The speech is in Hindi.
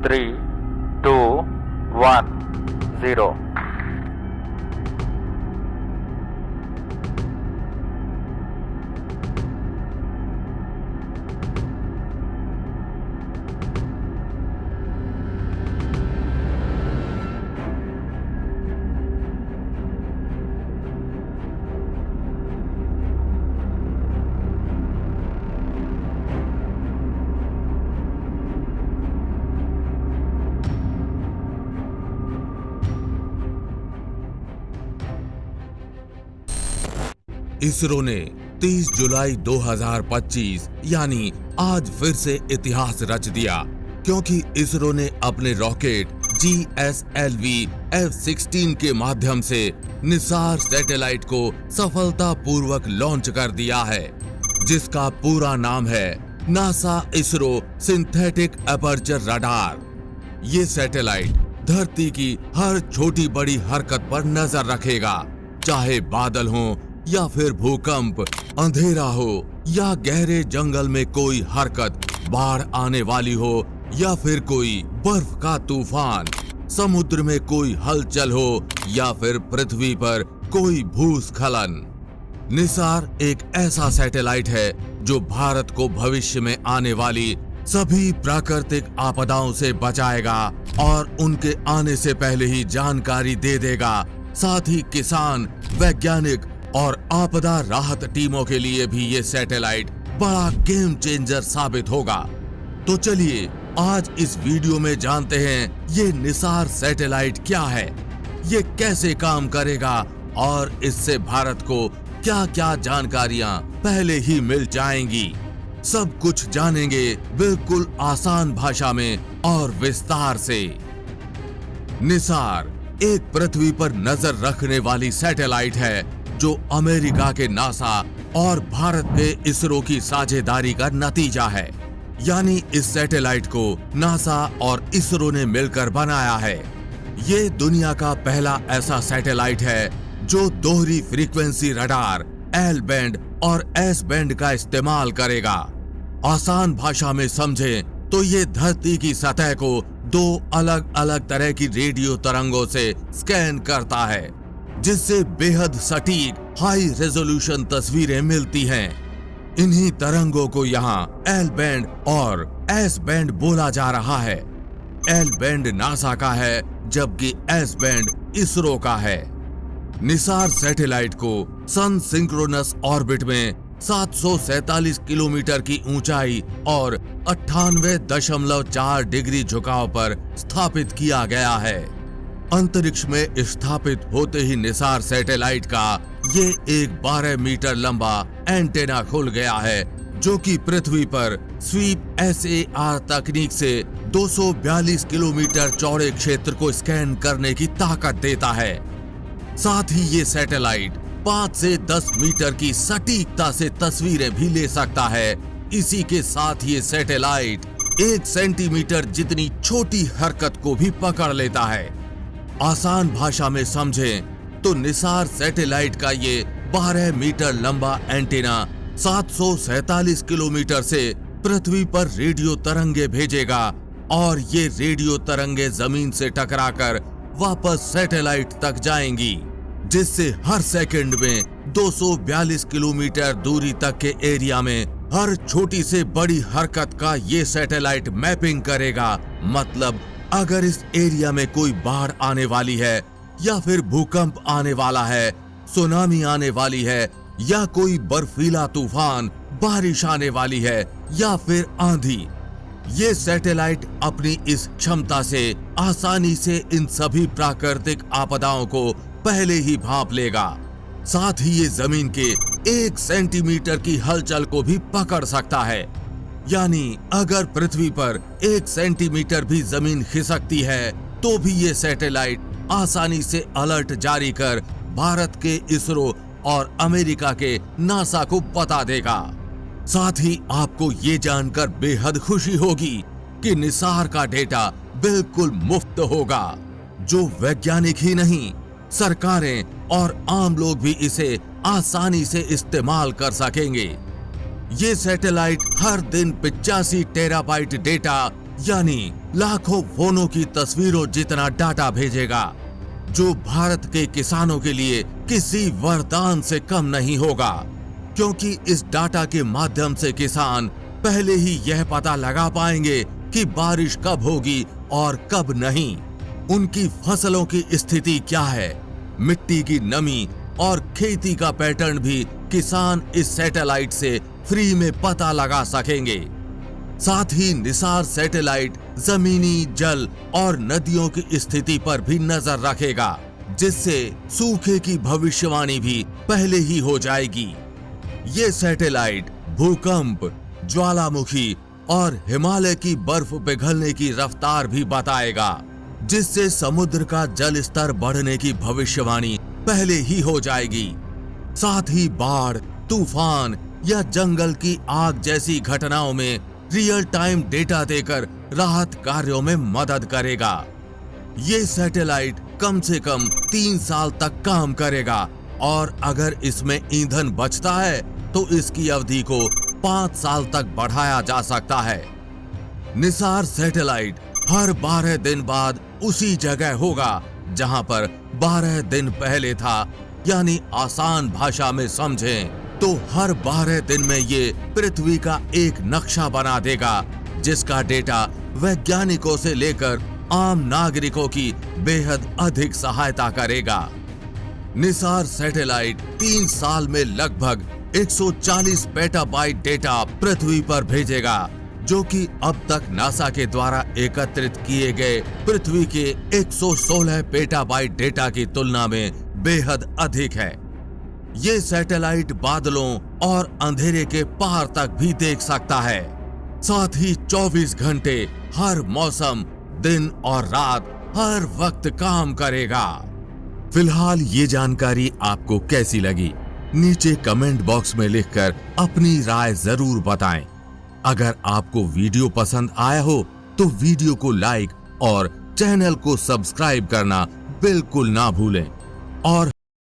3, 2, 1, 0। इसरो ने 30 जुलाई 2025 यानी आज फिर से इतिहास रच दिया, क्योंकि इसरो ने अपने रॉकेट GSLV F-16 के माध्यम से निसार सैटेलाइट को सफलतापूर्वक लॉन्च कर दिया है, जिसका पूरा नाम है NASA ISRO synthetic aperture radar. ये सैटेलाइट धरती की हर छोटी बड़ी हरकत पर नजर रखेगा, चाहे बादल हो या फिर भूकंप, अंधेरा हो या गहरे जंगल में कोई हरकत, बाढ़ आने वाली हो या फिर कोई बर्फ का तूफान, समुद्र में कोई हलचल हो या फिर पृथ्वी पर कोई भूस्खलन। निसार एक ऐसा सैटेलाइट है जो भारत को भविष्य में आने वाली सभी प्राकृतिक आपदाओं से बचाएगा और उनके आने से पहले ही जानकारी दे देगा। साथ ही किसान, वैज्ञानिक और आपदा राहत टीमों के लिए भी ये सैटेलाइट बड़ा गेम चेंजर साबित होगा। तो चलिए आज इस वीडियो में जानते हैं ये निसार सैटेलाइट क्या है, ये कैसे काम करेगा और इससे भारत को क्या क्या जानकारियां पहले ही मिल जाएंगी। सब कुछ जानेंगे बिल्कुल आसान भाषा में और विस्तार से। निसार एक पृथ्वी पर नजर रखने वाली सैटेलाइट है जो अमेरिका के नासा और भारत के इसरो की साझेदारी का नतीजा है। यानी इस सैटेलाइट को नासा और इसरो ने मिलकर बनाया है। ये दुनिया का पहला ऐसा सैटेलाइट है जो दोहरी फ्रीक्वेंसी रडार L बैंड और S बैंड का इस्तेमाल करेगा। आसान भाषा में समझें तो ये धरती की सतह को दो अलग अलग तरह की रेडियो तरंगों से स्कैन करता है, जिससे बेहद सटीक हाई रेजोल्यूशन तस्वीरें मिलती हैं। इन्हीं तरंगों को यहाँ L बैंड और S बैंड बोला जा रहा है। L बैंड नासा का है जबकि S बैंड इसरो का है। निसार सैटेलाइट को सन सिंक्रोनस ऑर्बिट में 747 किलोमीटर की ऊंचाई और 98.4 डिग्री झुकाव पर स्थापित किया गया है। अंतरिक्ष में स्थापित होते ही निसार सैटेलाइट का ये एक 12 मीटर लंबा एंटेना खुल गया है, जो कि पृथ्वी पर स्वीप SAR तकनीक से 242 किलोमीटर चौड़े क्षेत्र को स्कैन करने की ताकत देता है। साथ ही ये सैटेलाइट 5 से 10 मीटर की सटीकता से तस्वीरें भी ले सकता है। इसी के साथ ये सैटेलाइट 1 सेंटीमीटर जितनी छोटी हरकत को भी पकड़ लेता है। आसान भाषा में समझें तो निसार सैटेलाइट का ये 12 मीटर लंबा एंटीना 747 किलोमीटर से पृथ्वी पर रेडियो तरंगे भेजेगा और ये रेडियो तरंगे जमीन से टकराकर वापस सैटेलाइट तक जाएंगी, जिससे हर सेकंड में 242 किलोमीटर दूरी तक के एरिया में हर छोटी से बड़ी हरकत का ये सैटेलाइट मैपिंग करेगा। मतलब अगर इस एरिया में कोई बाढ़ आने वाली है या फिर भूकंप आने वाला है, सुनामी आने वाली है या कोई बर्फीला तूफान, बारिश आने वाली है या फिर आंधी, ये सैटेलाइट अपनी इस क्षमता से आसानी से इन सभी प्राकृतिक आपदाओं को पहले ही भांप लेगा। साथ ही ये जमीन के 1 सेंटीमीटर की हलचल को भी पकड़ सकता है। यानी अगर पृथ्वी पर 1 सेंटीमीटर भी जमीन खिसकती है तो भी ये सैटेलाइट आसानी से अलर्ट जारी कर भारत के इसरो और अमेरिका के नासा को बता देगा। साथ ही आपको ये जानकर बेहद खुशी होगी कि निसार का डेटा बिल्कुल मुफ्त होगा, जो वैज्ञानिक ही नहीं, सरकारें और आम लोग भी इसे आसानी से इस्तेमाल कर सकेंगे। ये सैटेलाइट हर दिन 85 टेराबाइट डेटा यानी लाखों फोनों की तस्वीरों जितना डाटा भेजेगा, जो भारत के किसानों के लिए किसी वरदान से कम नहीं होगा, क्योंकि इस डाटा के माध्यम से किसान पहले ही यह पता लगा पाएंगे कि बारिश कब होगी और कब नहीं, उनकी फसलों की स्थिति क्या है, मिट्टी की नमी और खेती का पैटर्न भी किसान इस सैटेलाइट से फ्री में पता लगा सकेंगे। साथ ही निसार सैटेलाइट जमीनी, जल और नदियों की स्थिति पर भी नजर रखेगा, जिससे सूखे की भविष्यवाणी भी पहले ही हो जाएगी। ये सैटेलाइट भूकंप, ज्वालामुखी और हिमालय की बर्फ पिघलने की रफ्तार भी बताएगा, जिससे समुद्र का जल स्तर बढ़ने की भविष्यवाणी पहले ही हो जाएगी। साथ ही बाढ़, तूफान या जंगल की आग जैसी घटनाओं में रियल टाइम डेटा देकर राहत कार्यों में मदद करेगा। ये सैटेलाइट कम से कम 3 साल तक काम करेगा और अगर इसमें ईंधन बचता है तो इसकी अवधि को 5 साल तक बढ़ाया जा सकता है। निसार सैटेलाइट हर 12 दिन बाद उसी जगह होगा जहां पर 12 दिन पहले था, यानी आसान भाषा में समझें तो हर 12 दिन में ये पृथ्वी का एक नक्शा बना देगा, जिसका डेटा वैज्ञानिकों से लेकर आम नागरिकों की बेहद अधिक सहायता करेगा। निसार सैटेलाइट 3 साल में लगभग 140 पेटाबाइट डेटा पृथ्वी पर भेजेगा, जो कि अब तक नासा के द्वारा एकत्रित किए गए पृथ्वी के 116 पेटाबाइट डेटा की तुलना में बेहद अधिक है। ये सैटेलाइट बादलों और अंधेरे के पार तक भी देख सकता है। साथ ही 24 घंटे हर मौसम, दिन और रात हर वक्त काम करेगा। फिलहाल ये जानकारी आपको कैसी लगी? नीचे कमेंट बॉक्स में लिखकर अपनी राय जरूर बताएं। अगर आपको वीडियो पसंद आया हो तो वीडियो को लाइक और चैनल को सब्सक्राइब करना बिल्कुल ना भूलें और